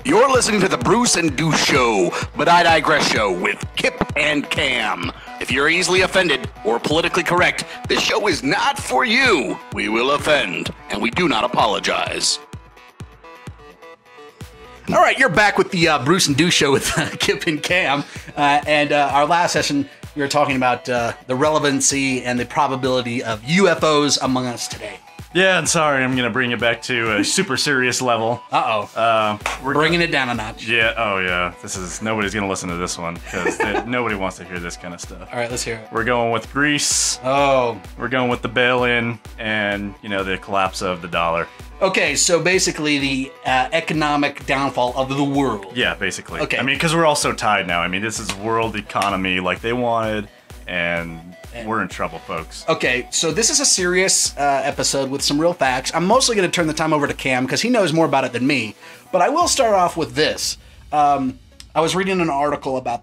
You're listening to the Bruce and Deuce Show, but I digress show with Kip and Cam. If you're easily offended or politically correct, this show is not for you. We will offend, and we do not apologize. All right, you're back with the Bruce and Deuce Show with Kip and Cam. Our last session, we were talking about the relevancy and the probability of UFOs among us today. Yeah, and sorry, I'm going to bring it back to a super serious level. We're bringing it down a notch. Yeah, oh yeah. Nobody's going to listen to this one because nobody wants to hear this kind of stuff. All right, let's hear it. We're going with Greece. Oh. We're going with the bail-in and, the collapse of the dollar. Okay, so basically the economic downfall of the world. Yeah, basically. Okay. I mean, because we're all so tied now. I mean, this is world economy like they wanted, and we're in trouble, folks. Okay, so this is a serious episode with some real facts. I'm mostly going to turn the time over to Cam because he knows more about it than me. But I will start off with this. I was reading an article about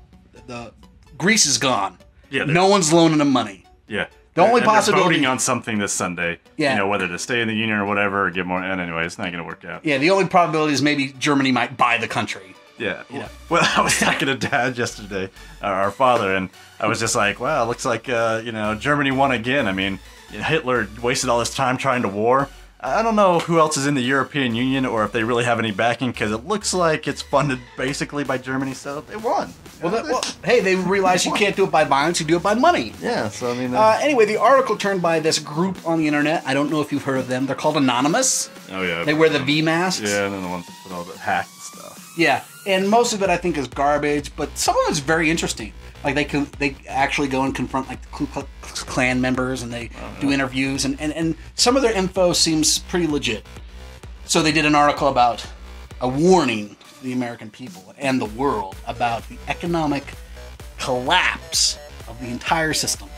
Greece is gone. Yeah. No one's loaning them money. Yeah. The only possibility... They're voting on something this Sunday. Yeah. Whether to stay in the union or whatever, or get more... And anyway, it's not going to work out. Yeah, the only probability is maybe Germany might buy the country. Yeah. Well, I was talking to Dad yesterday, our father, and I was just like, wow, it looks like, Germany won again. I mean, Hitler wasted all this time trying to war. I don't know who else is in the European Union or if they really have any backing, because it looks like it's funded basically by Germany, so they won. Well, hey, they realized you can't do it by violence, you do it by money. Yeah, so I mean... anyway, the article turned by this group on the internet. I don't know if you've heard of them. They're called Anonymous. Oh, yeah. They wear the V masks. Yeah, and then the ones that put all the hacked stuff. Yeah, and most of it I think is garbage, but some of it's very interesting. Like they actually go and confront like the Ku Klux Klan members, and they do interviews, and some of their info seems pretty legit. So they did an article about a warning to the American people and the world about the economic collapse of the entire system.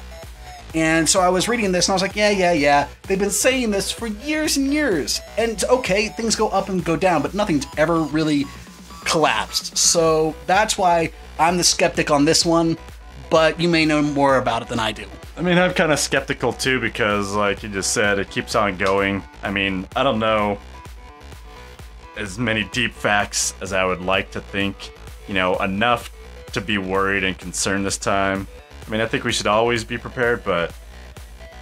And so I was reading this and I was like, yeah. They've been saying this for years and years. And okay, things go up and go down, but nothing's ever really collapsed. So that's why I'm the skeptic on this one, but you may know more about it than I do. I mean, I'm kind of skeptical too because, like you just said, it keeps on going. I mean, I don't know as many deep facts as I would like to think, enough to be worried and concerned this time. I mean, I think we should always be prepared, but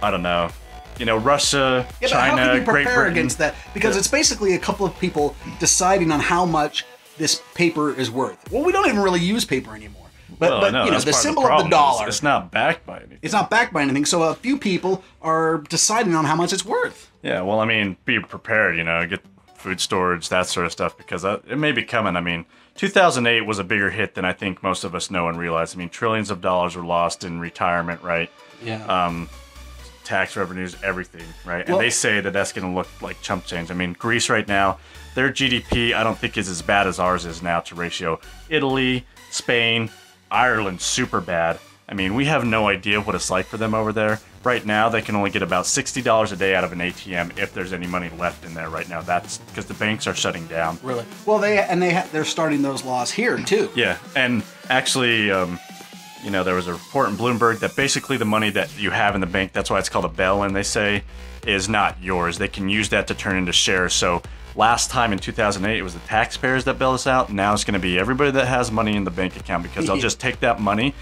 I don't know. Russia, China, how can you Great prepare Britain, against that? Because it's basically a couple of people deciding on how much this paper is worth. Well, we don't even really use paper anymore. But the symbol of the dollar. It's not backed by anything. It's not backed by anything. So a few people are deciding on how much it's worth. Yeah, well, I mean, be prepared, get food storage, that sort of stuff, because it may be coming. I mean, 2008 was a bigger hit than I think most of us know and realize. I mean, trillions of dollars were lost in retirement, right? Yeah. Tax revenues, everything, right? And they say that that's going to look like chump change. I mean, Greece right now, their GDP, I don't think is as bad as ours is now to ratio. Italy, Spain, Ireland, super bad. I mean, we have no idea what it's like for them over there. Right now, they can only get about $60 a day out of an ATM if there's any money left in there right now. That's because the banks are shutting down. Really? Well, they're starting those laws here too. Yeah, and actually, there was a report in Bloomberg that basically the money that you have in the bank, that's why it's called a bail-in, they say, is not yours. They can use that to turn into shares. So last time in 2008, it was the taxpayers that bailed us out. Now it's going to be everybody that has money in the bank account because they'll just take that money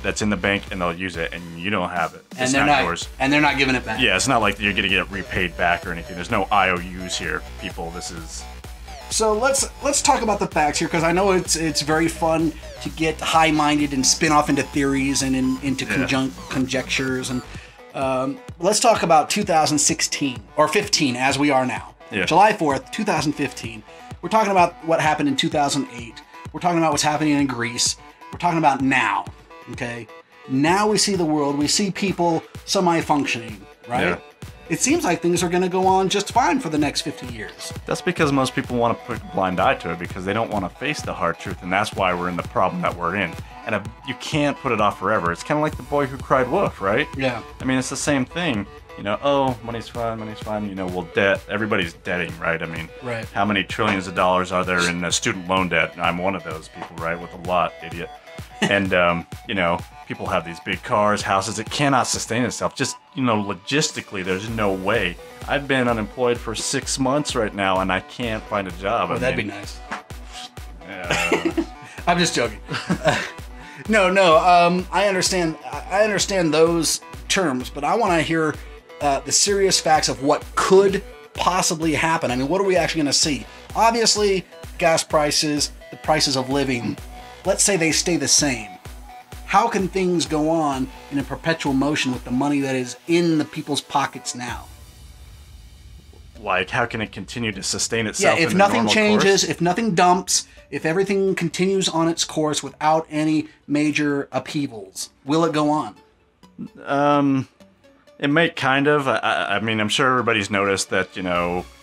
that's in the bank and they'll use it, and you don't have it. It's not yours. And they're not giving it back. Yeah, it's not like you're going to get repaid back or anything. There's no IOUs here, people. This is... So let's talk about the facts here, because I know it's very fun to get high-minded and spin off into theories and into conjectures. And let's talk about 2016 or 15 as we are now. Yeah. July 4th, 2015. We're talking about what happened in 2008. We're talking about what's happening in Greece. We're talking about now. Okay. Now we see the world. We see people semi-functioning, right? Yeah. It seems like things are going to go on just fine for the next 50 years. That's because most people want to put a blind eye to it because they don't want to face the hard truth, and that's why we're in the problem that we're in. And you can't put it off forever. It's kind of like the boy who cried wolf, right? Yeah. I mean, it's the same thing. Oh, money's fine, well, debt, everybody's debting, right? I mean, how many trillions of dollars are there in student loan debt? I'm one of those people, right? With a lot, idiot. And, people have these big cars, houses. It cannot sustain itself. Just, logistically, there's no way. I've been unemployed for 6 months right now, and I can't find a job. Oh, that'd be nice. I'm just joking. No. I understand those terms, but I want to hear the serious facts of what could possibly happen. I mean, what are we actually going to see? Obviously, gas prices, the prices of living, let's say they stay the same. How can things go on in a perpetual motion with the money that is in the people's pockets now? Like, how can it continue to sustain itself? Yeah, if nothing changes, if nothing dumps, if everything continues on its course without any major upheavals, will it go on? It may kind of. I mean, I'm sure everybody's noticed that,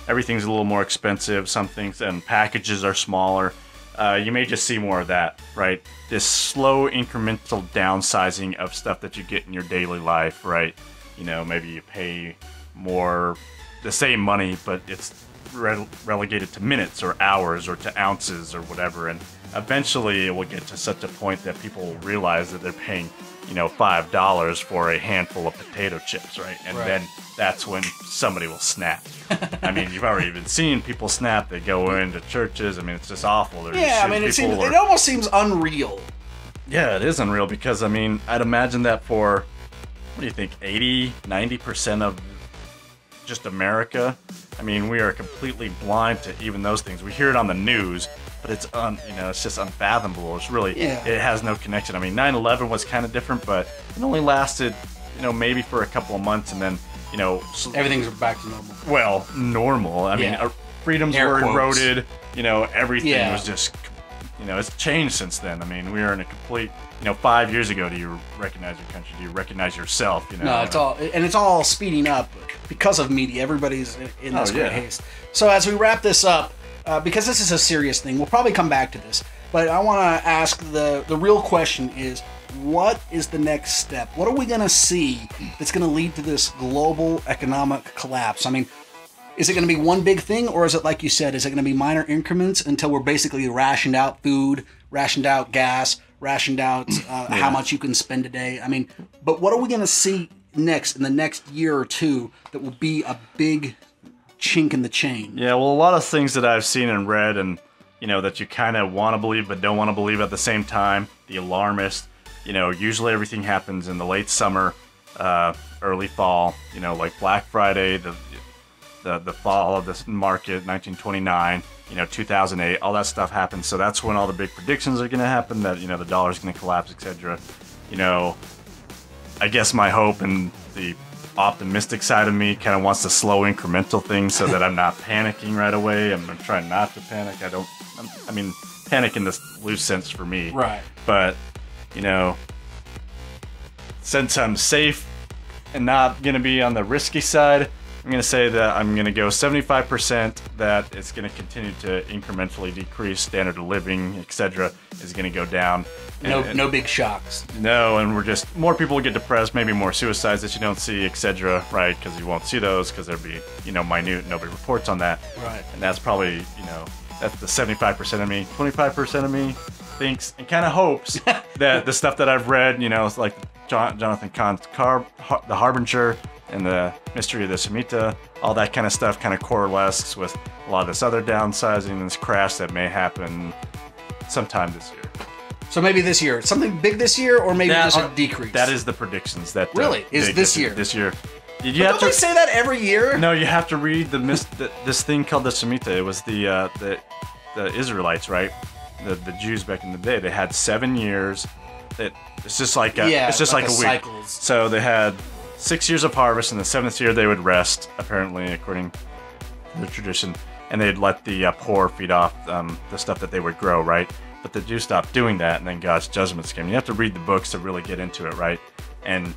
everything's a little more expensive. Some things and packages are smaller. You may just see more of that, right? This slow incremental downsizing of stuff that you get in your daily life, right? Maybe you pay more, the same money, but it's relegated to minutes or hours or to ounces or whatever. And eventually it will get to such a point that people will realize that they're paying, $5 for a handful of potato chips, right? And then that's when somebody will snap. I mean, you've already been seeing people snap. They go into churches. I mean, it's just awful. It almost seems unreal. Yeah, it is unreal because, I mean, I'd imagine that for, what do you think, 80-90% of just America? I mean, we are completely blind to even those things. We hear it on the news, but it's it's just unfathomable. It's really, it has no connection. I mean, 9/11 was kind of different, but it only lasted, maybe for a couple of months, and then, everything's back to normal. Well, normal. I mean, our freedoms were eroded. Everything was just, it's changed since then. I mean, we are in a complete, 5 years ago, do you recognize your country? Do you recognize yourself? No, it's all speeding up because of media. Everybody's in this great haste. So as we wrap this up, because this is a serious thing, we'll probably come back to this, but I want to ask the real question is, what is the next step? What are we going to see that's going to lead to this global economic collapse? I mean, is it going to be one big thing, or is it, like you said, is it going to be minor increments until we're basically rationed out food, rationed out gas, rationed out how much you can spend a day? I mean, but what are we going to see next in the next year or two that will be a big chink in the chain? Yeah, well, a lot of things that I've seen and read and, that you kind of want to believe but don't want to believe at the same time, the alarmist, usually everything happens in the late summer, early fall, like Black Friday, the fall of this market, 1929, 2008, all that stuff happens. So that's when all the big predictions are going to happen, that, the dollar's going to collapse, etc. I guess my hope and the optimistic side of me kind of wants to slow incremental things so that I'm not panicking right away. I'm trying not to panic. I mean, panic in this loose sense for me. Right. But, since I'm safe and not going to be on the risky side, I'm going to say that I'm going to go 75% that it's going to continue to incrementally decrease. Standard of living, etc., is going to go down. No big shocks. No, and we're just, more people will get depressed, maybe more suicides that you don't see, etc., right? Because you won't see those because they'll be, minute. Nobody reports on that. Right. And that's probably, that's the 75% of me. 25% of me thinks and kind of hopes that the stuff that I've read, it's like Jonathan Cahn's The Harbinger and the mystery of the Shemitah, all that kind of stuff kind of coalesces with a lot of this other downsizing and this crash that may happen sometime this year. So maybe this year, something big this year, or maybe just a decrease. That is the predictions. That really is this year. This year. Don't they say that every year? No, you have to read this thing called the Shemitah. It was the Israelites, right? The Jews back in the day. They had 7 years. It's just like a week. Cycles. So they had 6 years of harvest, and the 7th year they would rest, apparently, according to the tradition, and they'd let the poor feed off the stuff that they would grow, right? But the Jews stopped doing that, and then God's judgments came. You have to read the books to really get into it, right?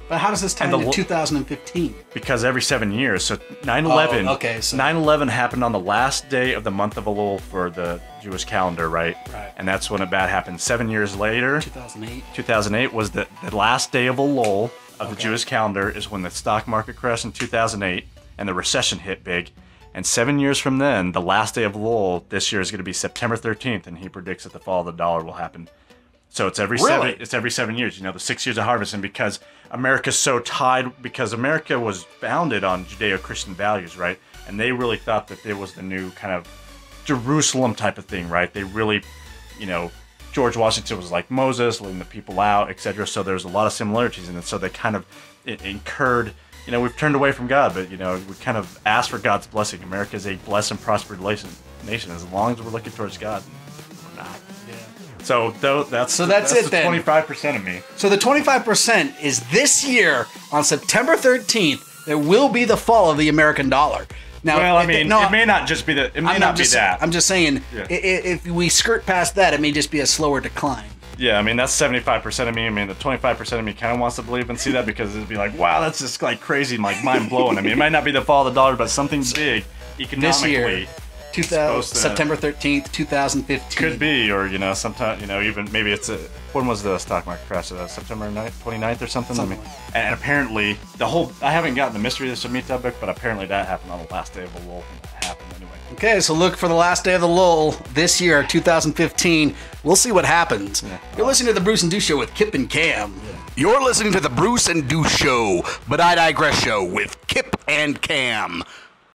But how does this tie into 2015? Because every 7 years. So 9/11. Okay. So 9/11 happened on the last day of the month of Elul for the Jewish calendar, right? Right. And that's when it bad happened. 7 years later. 2008. 2008 was the last day of Elul of the Jewish calendar. Is when the stock market crashed in 2008 and the recession hit big. And 7 years from then, the last day of Elul this year is going to be September 13th, and he predicts that the fall of the dollar will happen. So it's every 7 years. The 6 years of harvest, and because America's so tied, because America was founded on Judeo-Christian values, right? And they really thought that there was the new kind of Jerusalem type of thing, right? They really George Washington was like Moses, leading the people out, etc. So there's a lot of similarities in it. So they kind of incurred, we've turned away from God, but, we kind of asked for God's blessing. America is a blessed and prospered nation as long as we're looking towards God. We're not. Yeah. So that's it then. 25% of me. So the 25% is this year on September 13th. There will be the fall of the American dollar. Now, well, it may not just be that. It may not be that. I'm just saying, if we skirt past that, it may just be a slower decline. Yeah, that's 75% of me. The 25% of me kind of wants to believe and see that because it'd be like, wow, that's just like crazy, like mind blowing. It might not be the fall of the dollar, but something big economically. This year, September 13th, 2015. Could be, or sometime, even maybe it's when was the stock market crash? September 29th or something. And apparently I haven't gotten the mystery of the Shemitah book, but apparently that happened on the last day of the lull. That happened anyway. Okay, so look for the last day of the lull this year, 2015. We'll see what happens. Yeah. You're listening to the Bruce and Deuce Show with Kip and Cam. Yeah. You're listening to the Bruce and Deuce Show, but I digress show with Kip and Cam.